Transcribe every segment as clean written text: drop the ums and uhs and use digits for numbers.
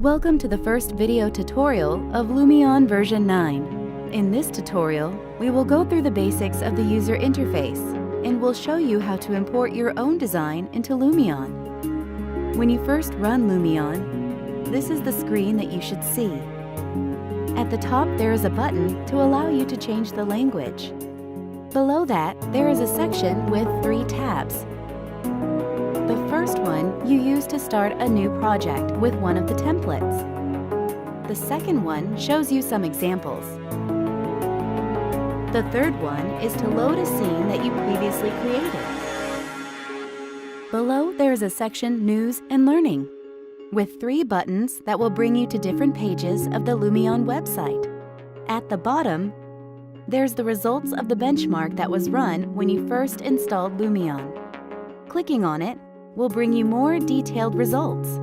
Welcome to the first video tutorial of Lumion version 9. In this tutorial, we will go through the basics of the user interface and we'll show you how to import your own design into Lumion. When you first run Lumion, this is the screen that you should see. At the top, there is a button to allow you to change the language. Below that, there is a section with 3 tabs. The first one you use to start a new project with one of the templates. The second one shows you some examples. The third one is to load a scene that you previously created. Below, there is a section News and Learning, with 3 buttons that will bring you to different pages of the Lumion website. At the bottom, there's the results of the benchmark that was run when you first installed Lumion. Clicking on it will bring you more detailed results.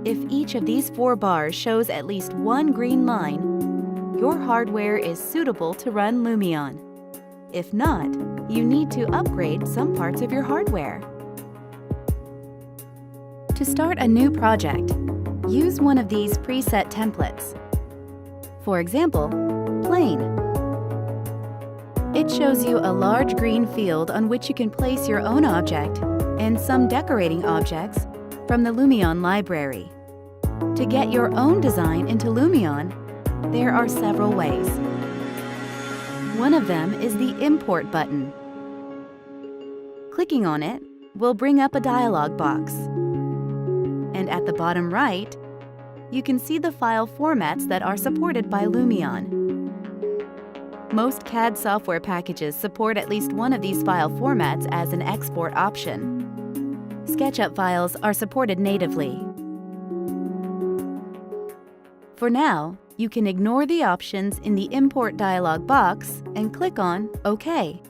If each of these 4 bars shows at least one green line, your hardware is suitable to run Lumion. If not, you need to upgrade some parts of your hardware. To start a new project, use one of these preset templates. For example, Plain. It shows you a large green field on which you can place your own object and some decorating objects from the Lumion library. To get your own design into Lumion, there are several ways. One of them is the Import button. Clicking on it will bring up a dialog box. And at the bottom right, you can see the file formats that are supported by Lumion. Most CAD software packages support at least one of these file formats as an export option. SketchUp files are supported natively. For now, you can ignore the options in the Import dialog box and click on OK.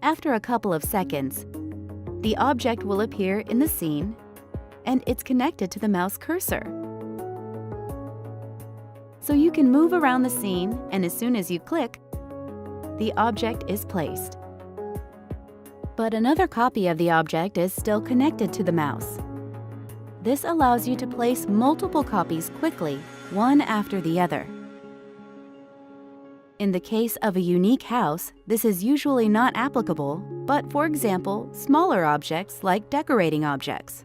After a couple of seconds, the object will appear in the scene and it's connected to the mouse cursor. So you can move around the scene, and as soon as you click, the object is placed. But another copy of the object is still connected to the mouse. This allows you to place multiple copies quickly, one after the other. In the case of a unique house, this is usually not applicable, but for example, smaller objects like decorating objects,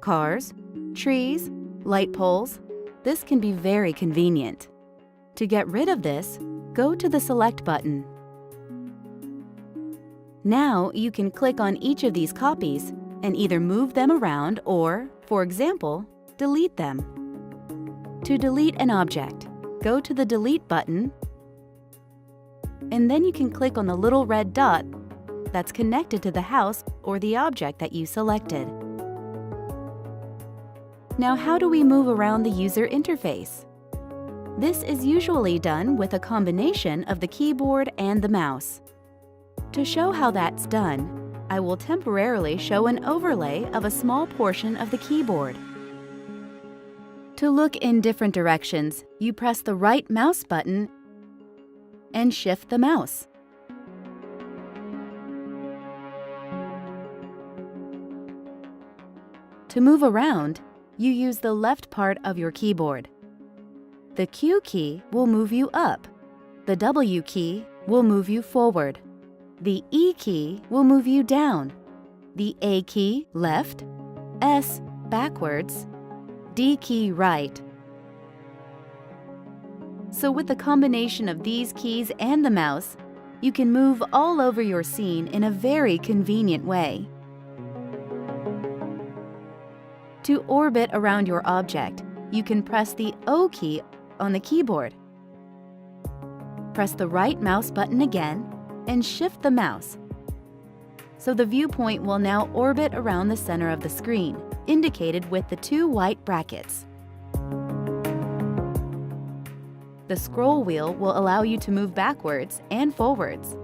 cars, trees, light poles, this can be very convenient. To get rid of this, go to the Select button. Now you can click on each of these copies and either move them around or, for example, delete them. To delete an object, go to the Delete button, and then you can click on the little red dot that's connected to the house or the object that you selected. Now, how do we move around the user interface? This is usually done with a combination of the keyboard and the mouse. To show how that's done, I will temporarily show an overlay of a small portion of the keyboard. To look in different directions, you press the right mouse button and shift the mouse. To move around, you use the left part of your keyboard. The Q key will move you up. The W key will move you forward. The E key will move you down. The A key left, S backwards, D key right. So with the combination of these keys and the mouse, you can move all over your scene in a very convenient way. To orbit around your object, you can press the O key on the keyboard. Press the right mouse button again and shift the mouse. So the viewpoint will now orbit around the center of the screen, indicated with the 2 white brackets. The scroll wheel will allow you to move backwards and forwards.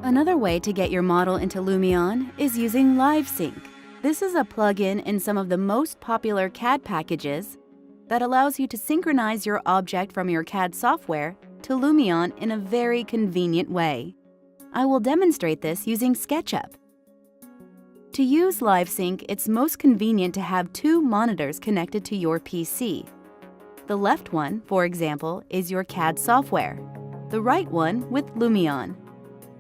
Another way to get your model into Lumion is using Live Sync. This is a plugin in some of the most popular CAD packages that allows you to synchronize your object from your CAD software to Lumion in a very convenient way. I will demonstrate this using SketchUp. To use LiveSync, it's most convenient to have two monitors connected to your PC. The left one, for example, is your CAD software, the right one with Lumion.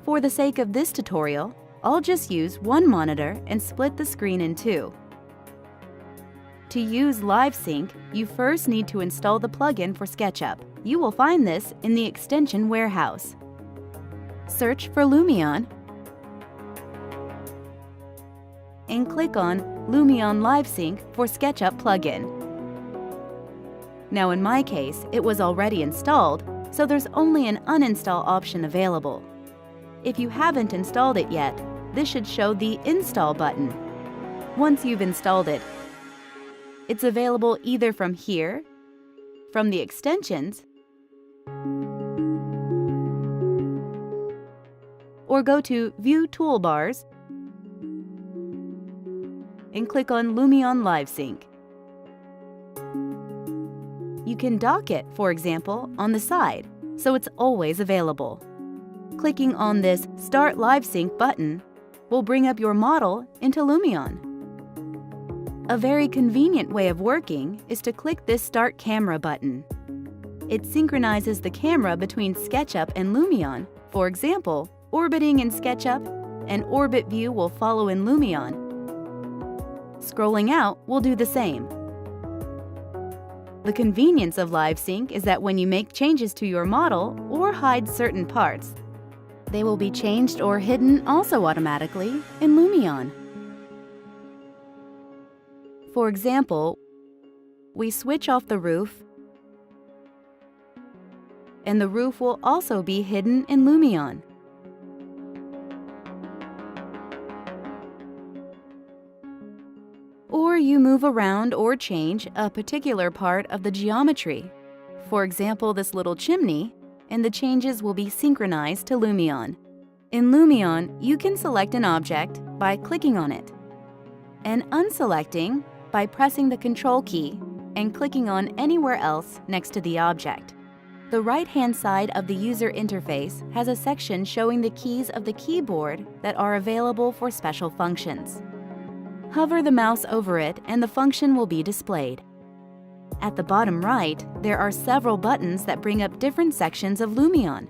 For the sake of this tutorial, I'll just use one monitor and split the screen in two. To use LiveSync, you first need to install the plugin for SketchUp. You will find this in the extension warehouse. Search for Lumion and click on Lumion LiveSync for SketchUp plugin. Now in my case, it was already installed, so there's only an uninstall option available. If you haven't installed it yet, this should show the Install button. Once you've installed it, it's available either from here, from the extensions, or go to View Toolbars and click on Lumion LiveSync. You can dock it, for example, on the side, so it's always available. Clicking on this Start LiveSync button will bring up your model into Lumion. A very convenient way of working is to click this Start Camera button. It synchronizes the camera between SketchUp and Lumion. For example, orbiting in SketchUp, an orbit view will follow in Lumion. Scrolling out will do the same. The convenience of LiveSync is that when you make changes to your model or hide certain parts, they will be changed or hidden also automatically in Lumion. For example, we switch off the roof, and the roof will also be hidden in Lumion. Or you move around or change a particular part of the geometry. For example, this little chimney, and the changes will be synchronized to Lumion. In Lumion, you can select an object by clicking on it, and unselecting by pressing the Control key and clicking on anywhere else next to the object. The right-hand side of the user interface has a section showing the keys of the keyboard that are available for special functions. Hover the mouse over it and the function will be displayed. At the bottom right, there are several buttons that bring up different sections of Lumion.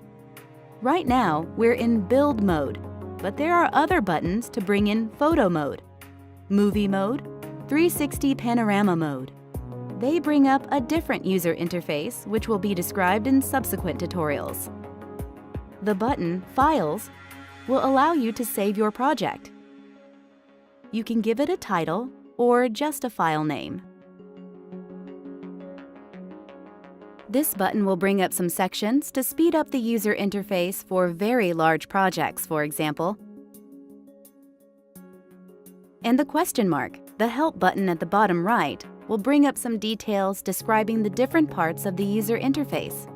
Right now, we're in Build mode, but there are other buttons to bring in Photo mode, Movie mode, 360 Panorama mode. They bring up a different user interface which will be described in subsequent tutorials. The button Files will allow you to save your project. You can give it a title or just a file name. This button will bring up some sections to speed up the user interface for very large projects, for example. And the question mark, the Help button at the bottom right, will bring up some details describing the different parts of the user interface.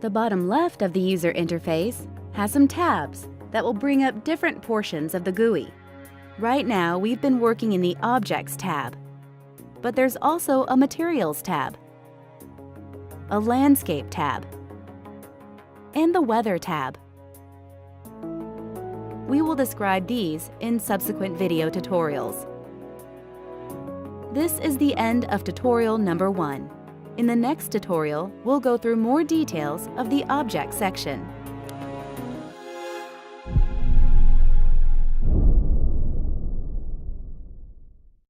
The bottom left of the user interface has some tabs that will bring up different portions of the GUI. Right now, we've been working in the Objects tab, but there's also a Materials tab, a Landscape tab, and the Weather tab. We will describe these in subsequent video tutorials. This is the end of tutorial number 1. In the next tutorial, we'll go through more details of the Object section.